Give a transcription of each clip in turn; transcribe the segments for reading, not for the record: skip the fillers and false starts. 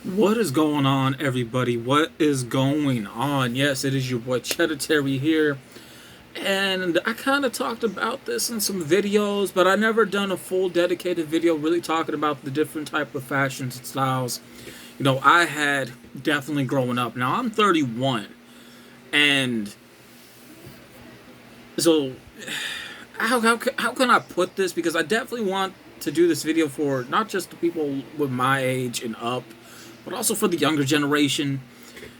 What is going on, everybody? What is going on? Yes, it is your boy Cheddar Terry here. And I kind of talked about this in some videos, but I never done a full dedicated video really talking about the different type of fashions and styles. I had definitely growing up. Now, I'm 31. And so, how can I put this? Because I definitely want to do this video for not just the people with my age and up, but also for the younger generation.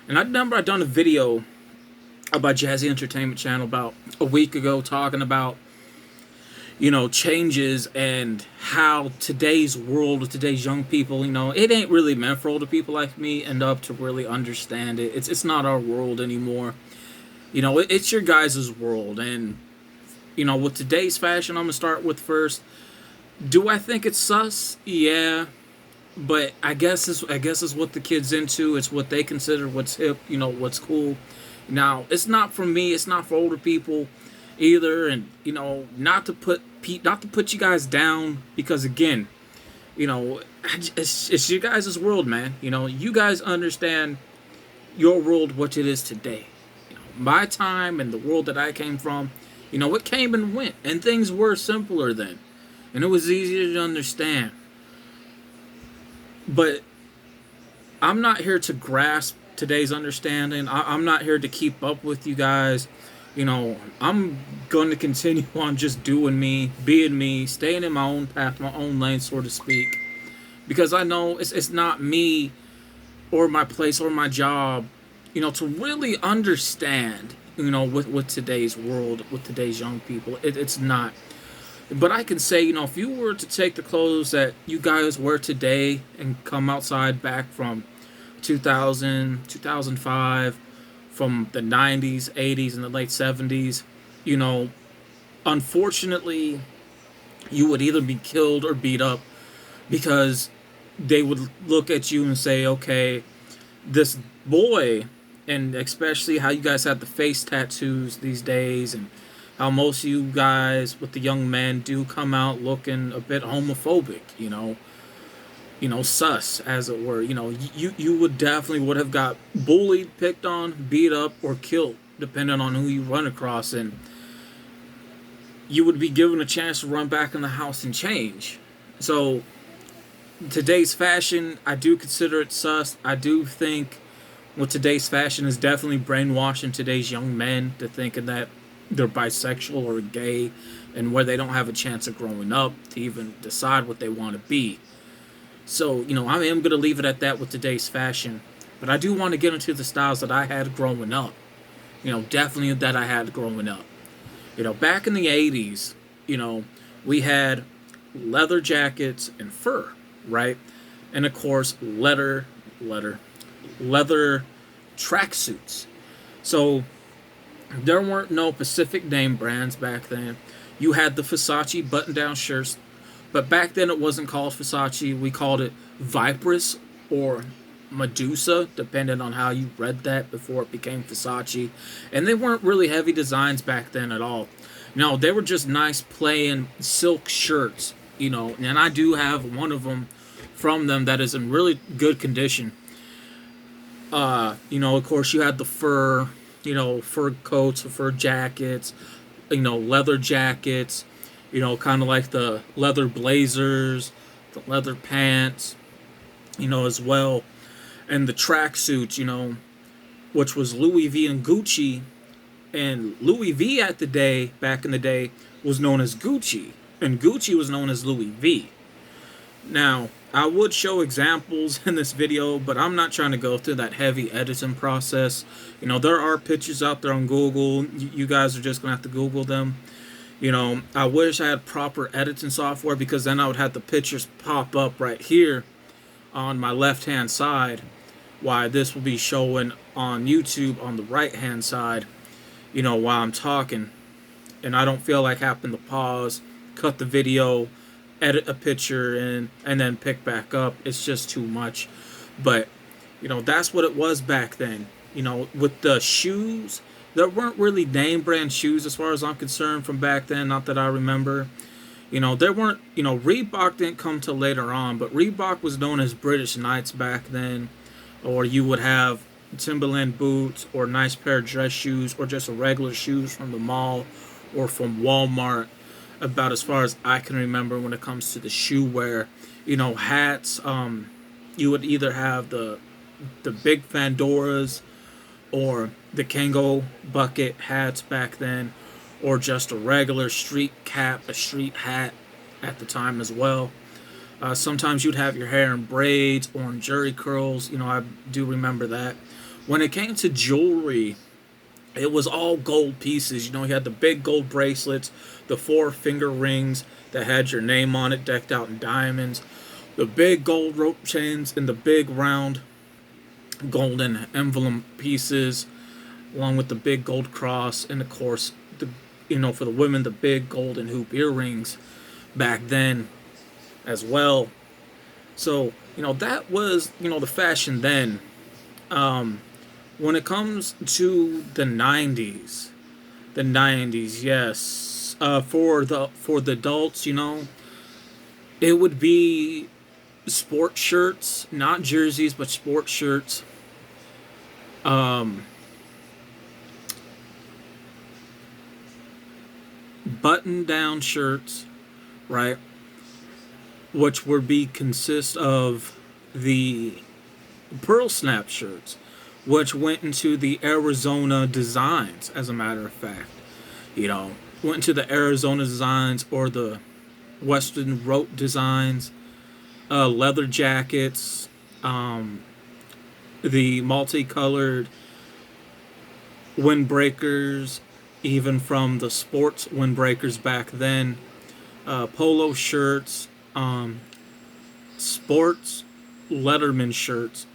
And I remember I done a video about Jazzy Entertainment Channel about a week ago talking about, changes and how today's world with today's young people, it ain't really meant for older people like me and up to really understand it. It's not our world anymore. It's your guys' world. And, with today's fashion, I'm going to start with first. Do I think it's sus? Yeah. But I guess it's what the kids into. It's what they consider what's hip. What's cool. Now it's not for me. It's not for older people either. And not to put you guys down because again, it's you guys' world, man. You guys understand your world, what it is today. My time and the world that I came from. It came and went, and things were simpler then, and it was easier to understand. But I'm not here to grasp today's understanding. I'm not here to keep up with you guys. I'm going to continue on just doing me, being me, staying in my own path, my own lane, so to speak. Because I know it's not me or my place or my job, to really understand, with today's world, with today's young people. It's not. But I can say, if you were to take the clothes that you guys wear today and come outside back from 2000, 2005, from the 90s, 80s, and the late 70s, you know, unfortunately, you would either be killed or beat up because they would look at you and say, okay, this boy, and especially how you guys have the face tattoos these days, and how most of you guys with the young men do come out looking a bit homophobic, sus as it were. You would definitely would have got bullied, picked on, beat up, or killed, depending on who you run across, and you would be given a chance to run back in the house and change. So today's fashion, I do consider it sus. I do think with today's fashion is definitely brainwashing today's young men to thinking that they're bisexual or gay, and where they don't have a chance of growing up to even decide what they want to be. So, I am going to leave it at that with today's fashion. But I do want to get into the styles that I had growing up. Definitely that I had growing up. Back in the 80s, we had leather jackets and fur, right? And of course, leather tracksuits. So, there weren't no Pacific name brands back then. You had the Versace button-down shirts, but back then it wasn't called Versace. We called it Viperous or Medusa, depending on how you read that before it became Versace. And they weren't really heavy designs back then at all. No, they were just nice plain silk shirts, and I do have one of them from them that is in really good condition. Of course you had the fur, fur coats, fur jackets, leather jackets, kind of like the leather blazers, the leather pants, as well. And the tracksuits, which was Louis V and Gucci. And Louis V back in the day, was known as Gucci. And Gucci was known as Louis V. Now, I would show examples in this video, but I'm not trying to go through that heavy editing process. There are pictures out there on Google. You guys are just going to have to Google them. I wish I had proper editing software because then I would have the pictures pop up right here on my left-hand side, while this will be showing on YouTube on the right-hand side, while I'm talking. And I don't feel like having to pause, cut the video, edit a picture and then pick back up. It's just too much. But that's what it was back then. With the shoes, there weren't really name brand shoes as far as I'm concerned from back then, not that I remember. There weren't, Reebok didn't come till later on, but Reebok was known as British Knights back then. Or you would have Timberland boots or a nice pair of dress shoes or just a regular shoes from the mall or from Walmart. About as far as I can remember when it comes to the shoe wear. Hats, you would either have the big Fandoras or the Kango bucket hats back then, or just a regular street cap, a street hat at the time as well. Sometimes you'd have your hair in braids or in jerry curls. I do remember that. When it came to jewelry, it was all gold pieces. You had the big gold bracelets, the 4 finger rings that had your name on it, decked out in diamonds, the big gold rope chains, and the big round golden emblem pieces, along with the big gold cross, and of course, for the women, the big golden hoop earrings back then as well. So, that was, the fashion then. When it comes to the 90s, yes. For the adults, it would be sport shirts, not jerseys, but sport shirts. Button-down shirts, right? Which would be consist of the pearl snap shirts, which went into the Arizona designs, as a matter of fact. Went into the Arizona designs or the Western rope designs, leather jackets, the multicolored windbreakers, even from the sports windbreakers back then, polo shirts, sports Letterman shirts,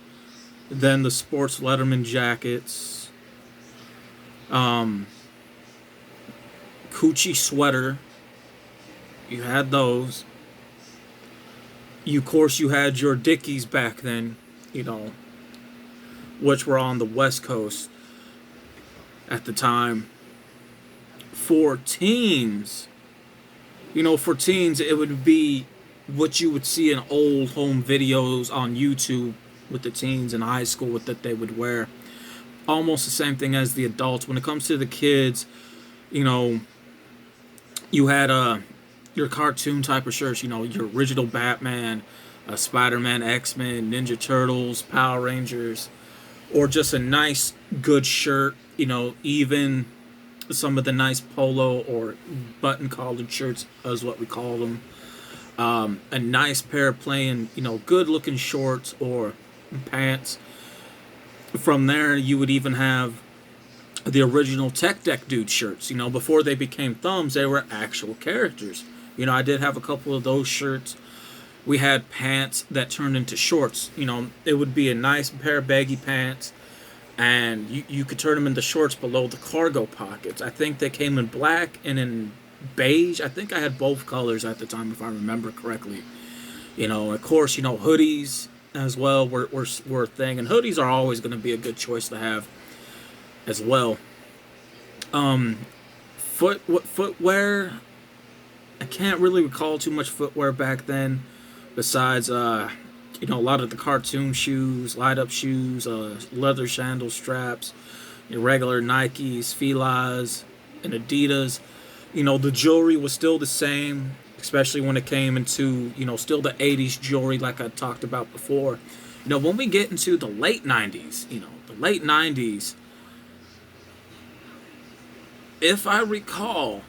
then the sports Letterman jackets, Coochie sweater, you had those. Of course, you had your Dickies back then, which were on the West Coast at the time. For teens, it would be what you would see in old home videos on YouTube with the teens in high school that they would wear. Almost the same thing as the adults. When it comes to the kids, you had your cartoon type of shirts, your original Batman, Spider-Man, X-Men, Ninja Turtles, Power Rangers, or just a nice, good shirt, even some of the nice polo or button collared shirts is what we call them. A nice pair of plain, good looking shorts or pants. From there, you would even have the original Tech Deck Dude shirts. Before they became thumbs, they were actual characters. I did have a couple of those shirts. We had pants that turned into shorts. It would be a nice pair of baggy pants, and you could turn them into shorts below the cargo pockets. I think they came in black and in beige. I think I had both colors at the time, if I remember correctly. Of course, hoodies as well were a thing, and hoodies are always going to be a good choice to have as well. Footwear, I can't really recall too much footwear back then, besides a lot of the cartoon shoes, light up shoes, leather sandal straps, your regular Nikes, Filas, and Adidas. The jewelry was still the same, especially when it came into, still the 80s jewelry like I talked about before. When we get into the late 90s, if I recall,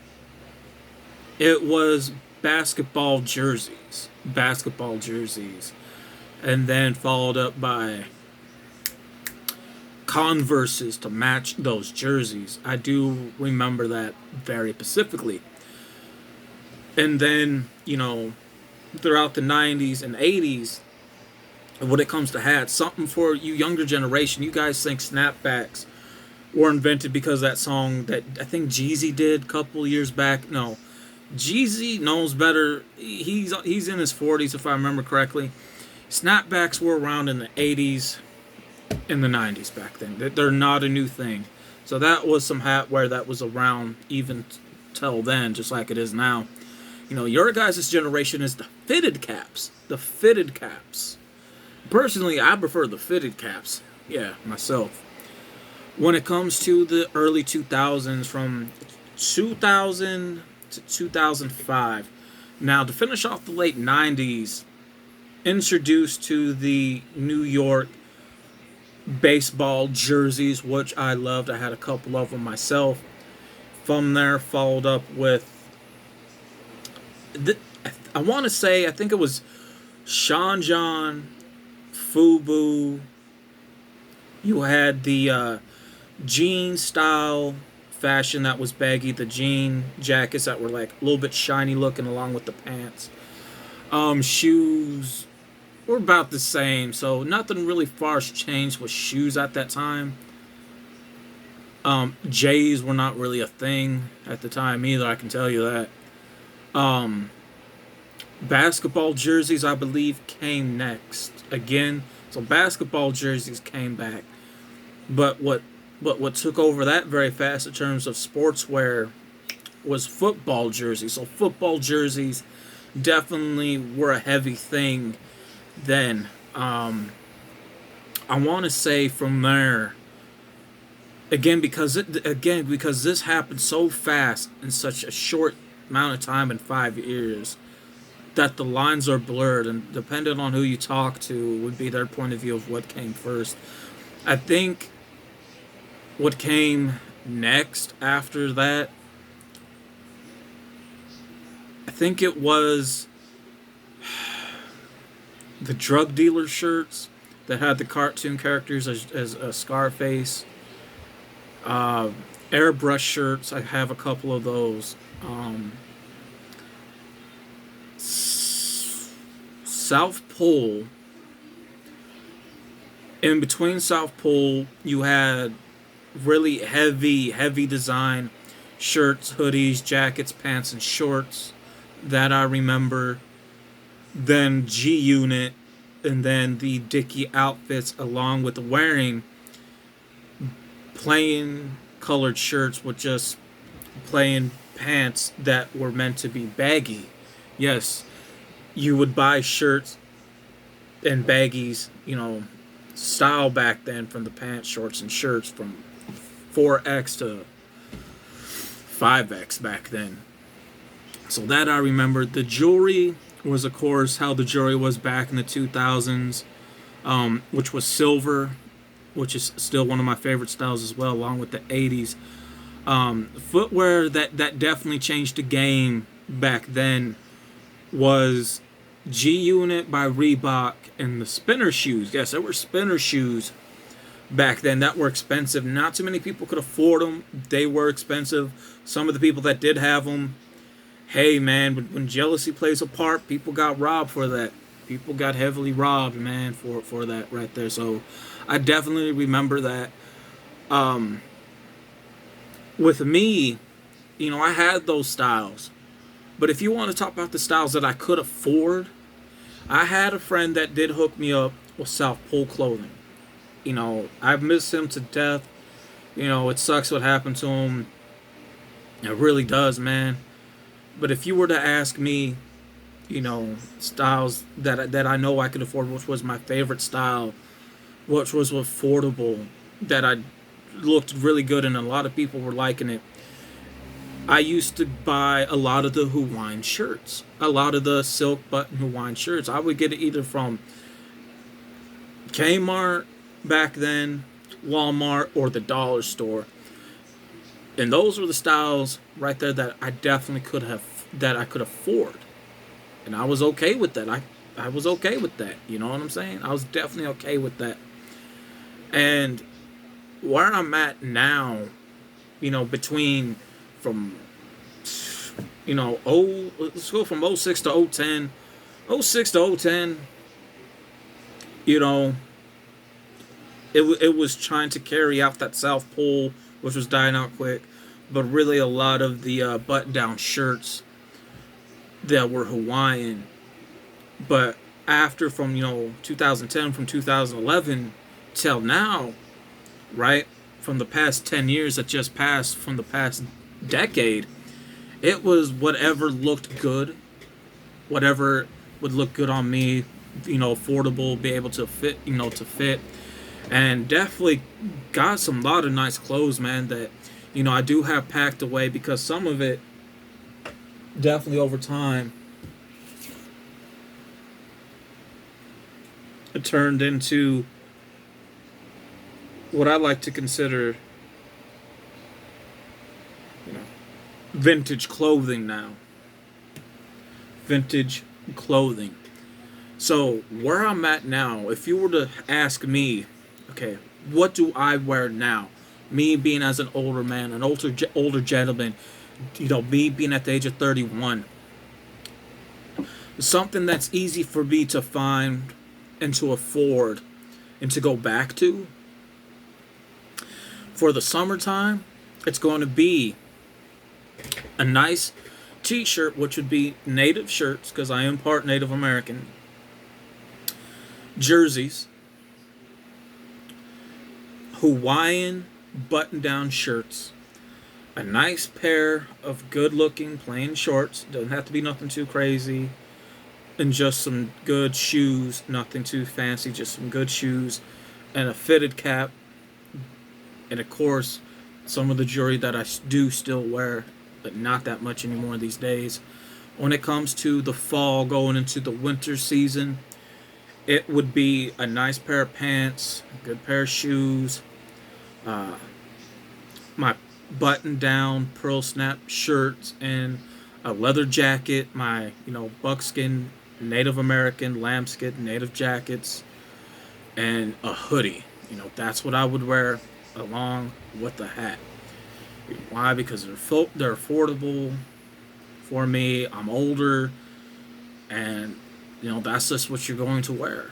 it was basketball jerseys, and then followed up by Converses to match those jerseys. I do remember that very specifically. And then, throughout the 90s and 80s, when it comes to hats, something for you younger generation, you guys think snapbacks were invented because of that song that I think Jeezy did a couple years back. No, Jeezy knows better. He's in his 40s, if I remember correctly. Snapbacks were around in the 80s and the 90s back then. They're not a new thing. So that was some hat wear that was around even till then, just like it is now. Your guys' generation is the fitted caps. The fitted caps. Personally, I prefer the fitted caps. Yeah, myself. When it comes to the early 2000s, from 2000 to 2005. Now, to finish off the late 90s, introduced to the New York baseball jerseys, which I loved. I had a couple of them myself. From there, followed up with, I want to say, I think it was Sean John, Fubu. You had the jean style fashion that was baggy, the jean jackets that were like a little bit shiny looking along with the pants. Shoes were about the same, so nothing really far changed with shoes at that time. J's were not really a thing at the time either, I can tell you that. Basketball jerseys, I believe, came next. Again, so basketball jerseys came back. But what took over that very fast in terms of sportswear was football jerseys. So football jerseys definitely were a heavy thing then. I want to say from there, because this happened so fast in such a short amount of time, in 5 years, that the lines are blurred, and depending on who you talk to would be their point of view of what came first. I think what came next after that, I think it was the drug dealer shirts that had the cartoon characters as Scarface. Airbrush shirts, I have a couple of those. South Pole. In between South Pole, you had really heavy design shirts, hoodies, jackets, pants, and shorts that I remember. Then G Unit, and then the Dickie outfits, along with wearing plain colored shirts with just plain pants that were meant to be baggy. Yes, you would buy shirts and baggies, style back then, from the pants, shorts, and shirts from 4X to 5X back then. So that I remember. The jewelry was, of course, how the jewelry was back in the 2000s, which was silver, which is still one of my favorite styles as well, along with the 80s. Footwear that definitely changed the game back then was G Unit by Reebok and the spinner shoes. Yes, there were spinner shoes back then that were expensive. Not too many people could afford them. They were expensive. Some of the people that did have them, hey man, when jealousy plays a part, people got robbed for that. People got heavily robbed, man, for that right there. So I definitely remember that. With me, I had those styles. But if you want to talk about the styles that I could afford, I had a friend that did hook me up with South Pole clothing. I miss him to death. It sucks what happened to him. It really does, man. But if you were to ask me, styles that I know I could afford, which was my favorite style, which was affordable, that I looked really good and a lot of people were liking it, I used to buy a lot of the Hawaiian shirts, a lot of the silk button Hawaiian shirts. I would get it either from Kmart back then, Walmart, or the dollar store. And those were the styles right there that I definitely I could afford. And I was okay with that. I was okay with that. You know what I'm saying? I was definitely okay with that. And where I'm at now, between from, let's go from 06 to 010. 06 to 010, it was trying to carry out that South Pole, which was dying out quick. But really a lot of the button-down shirts that were Hawaiian. But after, from 2010, from 2011 till now, right, from the past 10 years that just passed, from the past decade, it was whatever looked good whatever would look good on me, affordable, be able to fit, to fit. And definitely got some lot of nice clothes, man, that, I do have packed away because some of it definitely over time it turned into what I like to consider, you know, vintage clothing now. Vintage clothing. So where I'm at now, if you were to ask me, okay, what do I wear now? Me being as an older man, an older gentleman, me being at the age of 31, something that's easy for me to find and to afford and to go back to for the summertime, it's going to be a nice t-shirt, which would be native shirts because I am part Native American, jerseys, Hawaiian button-down shirts, a nice pair of good-looking plain shorts, doesn't have to be nothing too crazy, and just some good shoes, nothing too fancy, just some good shoes, and a fitted cap, and of course, some of the jewelry that I do still wear, but not that much anymore these days. When it comes to the fall going into the winter season, it would be a nice pair of pants, a good pair of shoes, my button down pearl snap shirts, and a leather jacket, my buckskin Native American lambskin native jackets, and a hoodie. That's what I would wear along with the hat. Why? Because they're affordable for me. I'm older, and that's just what you're going to wear.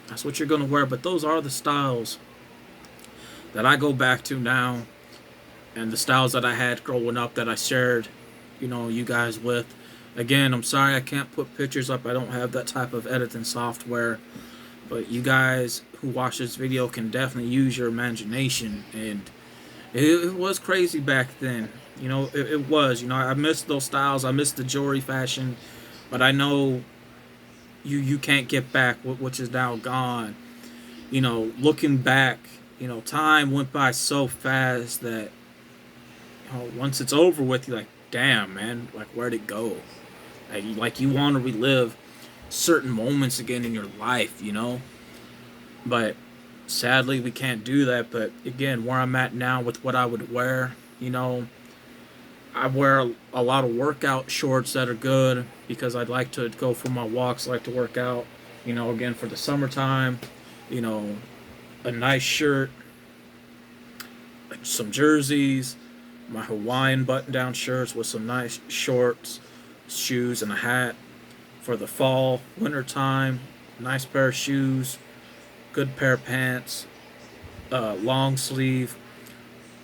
That's what you're going to wear. But those are the styles that I go back to now, and the styles that I had growing up that I shared, you guys with. Again, I'm sorry I can't put pictures up. I don't have that type of editing software. But you guys who watch this video can definitely use your imagination. And it was crazy back then. It was. I missed those styles. I missed the jewelry fashion. But I know you can't get back which is now gone. Looking back, time went by so fast that once it's over with, you're like, damn, man, like, where'd it go? Like you want to relive certain moments again in your life, But sadly, we can't do that. But again, where I'm at now with what I would wear, I wear a lot of workout shorts that are good because I'd like to go for my walks, like to work out, again for the summertime, a nice shirt, some jerseys, my Hawaiian button-down shirts with some nice shorts, shoes, and a hat for the fall, winter time. Nice pair of shoes, good pair of pants, long sleeve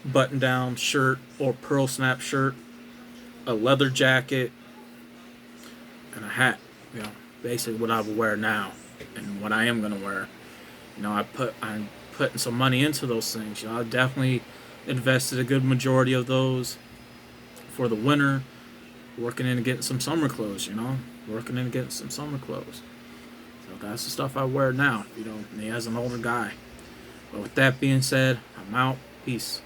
button-down shirt or pearl snap shirt, a leather jacket, and a hat. Basically what I would wear now, and what I am gonna wear. I'm putting some money into those things. I definitely invested a good majority of those for the winter, working in and getting some summer clothes. Working in and getting some summer clothes. So that's the stuff I wear now. Me as an older guy. But with that being said, I'm out. Peace.